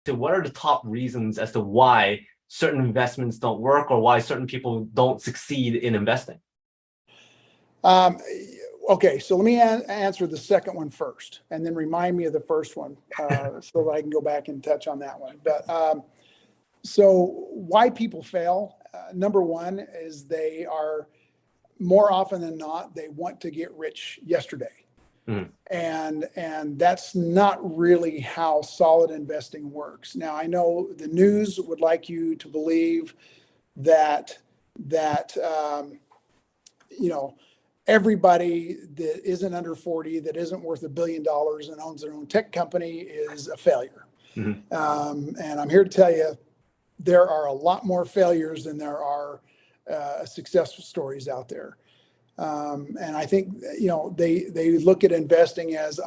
to what are the top reasons as to why certain investments don't work or why certain people don't succeed in investing? Okay, so let me answer the second one first, and then remind me of the first one so that I can go back and touch on that one. But so why people fail? Number one is they are, more often than not, they want to get rich yesterday. Mm. And that's not really how solid investing works. Now, I know the news would like you to believe that you know, everybody that isn't under 40, that isn't worth $1 billion and owns their own tech company is a failure. Mm-hmm. And I'm here to tell you, there are a lot more failures than there are successful stories out there. And I think, you know, they look at investing as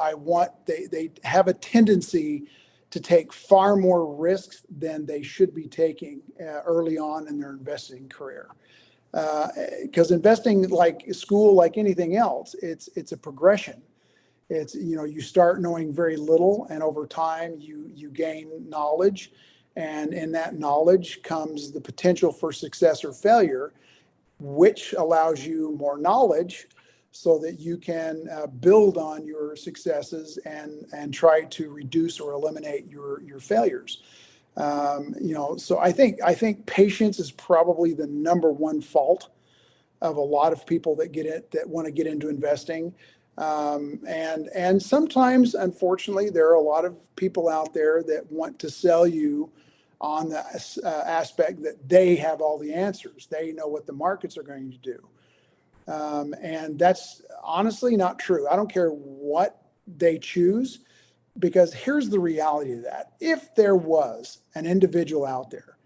they have a tendency to take far more risks than they should be taking early on in their investing career. Because investing, like school, like anything else, it's a progression. It's, you know, you start knowing very little, and over time you gain knowledge, and in that knowledge comes the potential for success or failure, which allows you more knowledge so that you can build on your successes and try to reduce or eliminate your failures. You know, so I think patience is probably the number one fault of a lot of people that want to get into investing. And sometimes, unfortunately, there are a lot of people out there that want to sell you on the aspect that they have all the answers. They know what the markets are going to do. And that's honestly not true. I don't care what they choose, because here's the reality of that. If there was an individual out there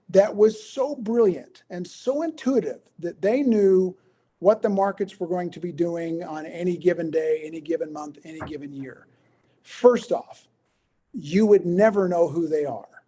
that was so brilliant and so intuitive that they knew what the markets were going to be doing on any given day, any given month, any given year, first off, you would never know who they are,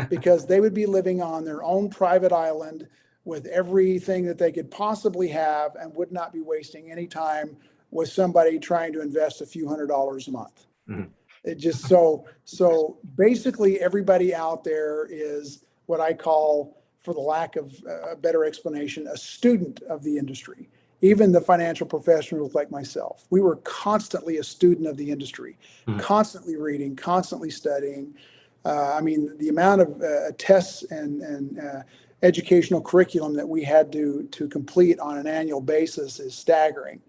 because they would be living on their own private island with everything that they could possibly have and would not be wasting any time with somebody trying to invest a few $100s a month. Mm-hmm. It just so basically everybody out there is what I call, for the lack of a better explanation, a student of the industry. Even the financial professionals like myself, we were constantly a student of the industry, Mm-hmm. constantly reading, constantly studying. I mean, the amount of tests and educational curriculum that we had to complete on an annual basis is staggering.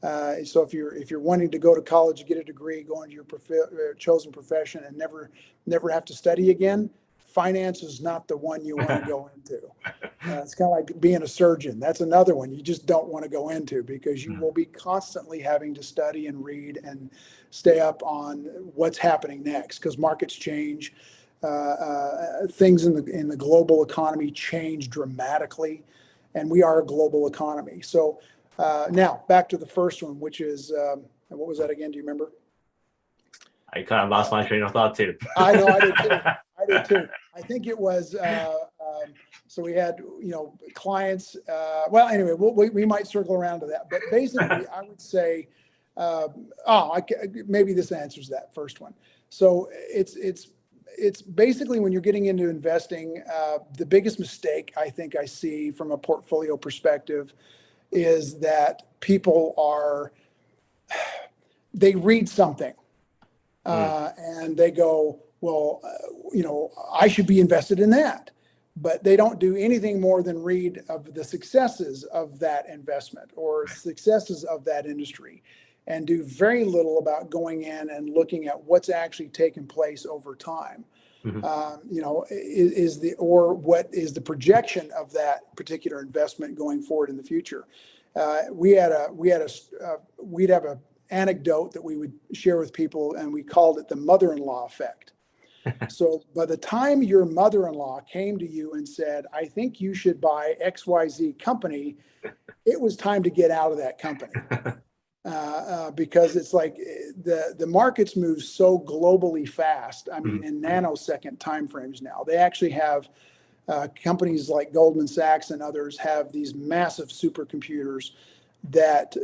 So if you're wanting to go to college, get a degree, go into your chosen profession, and never have to study again, finance is not the one you want to go into. It's kind of like being a surgeon. That's another one you just don't want to go into, because you will be constantly having to study and read and stay up on what's happening next, because markets change. Things in the global economy change dramatically, and we are a global economy. So now back to the first one, which is what was that again? Do you remember? I kind of lost my train of thought too. I know, I did too. I think it was so we had, you know, clients. Well, anyway, we might circle around to that, but basically, I would say, maybe this answers that first one. So it's basically, when you're getting into investing, the biggest mistake I think I see from a portfolio perspective is that people they read something and they go, well, you know, I should be invested in that. But they don't do anything more than read of the successes of that investment or successes of that industry, and do very little about going in and looking at what's actually taken place over time. Mm-hmm. You know, what is the projection of that particular investment going forward in the future? We'd have an anecdote that we would share with people, and we called it the mother-in-law effect. So by the time your mother-in-law came to you and said, I think you should buy XYZ company, it was time to get out of that company. Because it's like the markets move so globally fast. I mean, in nanosecond timeframes now. They actually have companies like Goldman Sachs and others have these massive supercomputers that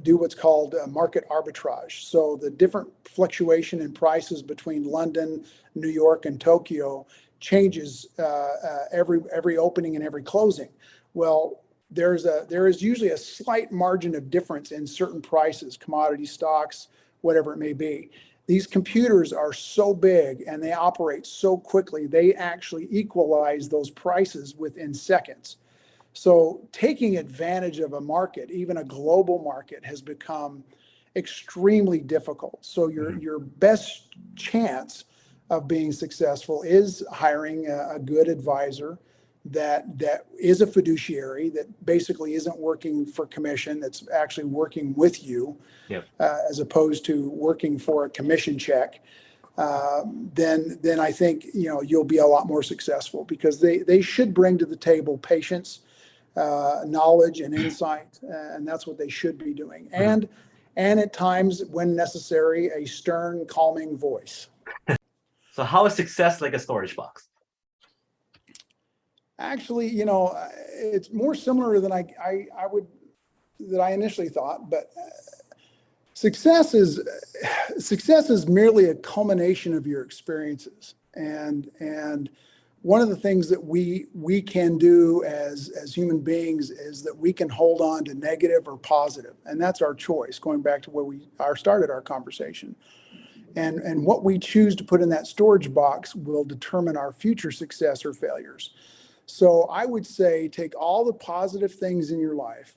do what's called market arbitrage. So the different fluctuation in prices between London, New York, and Tokyo changes every opening and every closing. Well, there is usually a slight margin of difference in certain prices, commodity stocks, whatever it may be. These computers are so big and they operate so quickly, they actually equalize those prices within seconds. So taking advantage of a market, even a global market, has become extremely difficult. So your best chance of being successful is hiring a good advisor that is a fiduciary, that basically isn't working for commission, that's actually working with you, Yep. as opposed to working for a commission check. Then I think you'll be a lot more successful, because they should bring to the table patience, knowledge, and insight, and that's what they should be doing. And at times, when necessary, a stern, calming voice. So how is success like a storage box? Actually, it's more similar than I initially thought. But success is merely a culmination of your experiences, and one of the things that we can do as human beings is that we can hold on to negative or positive, and that's our choice. Going back to where we started our conversation, and what we choose to put in that storage box will determine our future success or failures. So I would say take all the positive things in your life,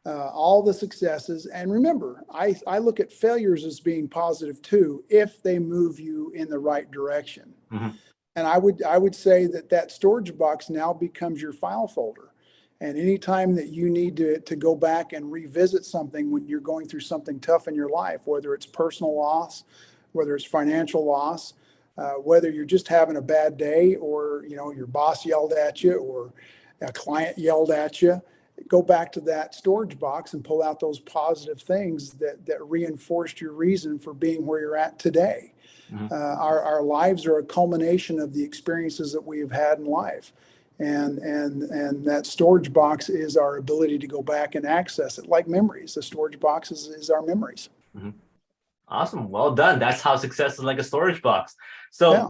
all the successes, and remember, I look at failures as being positive too, if they move you in the right direction. Mm-hmm. And I would say that storage box now becomes your file folder. And anytime that you need to go back and revisit something when you're going through something tough in your life, whether it's personal loss, whether it's financial loss, whether you're just having a bad day, or your boss yelled at you, or a client yelled at you, go back to that storage box and pull out those positive things that reinforced your reason for being where you're at today. Mm-hmm. Our lives are a culmination of the experiences that we have had in life, and that storage box is our ability to go back and access it, like memories. The storage box is our memories. Mm-hmm. Awesome. Well done. That's how success is like a storage box. So. Yeah.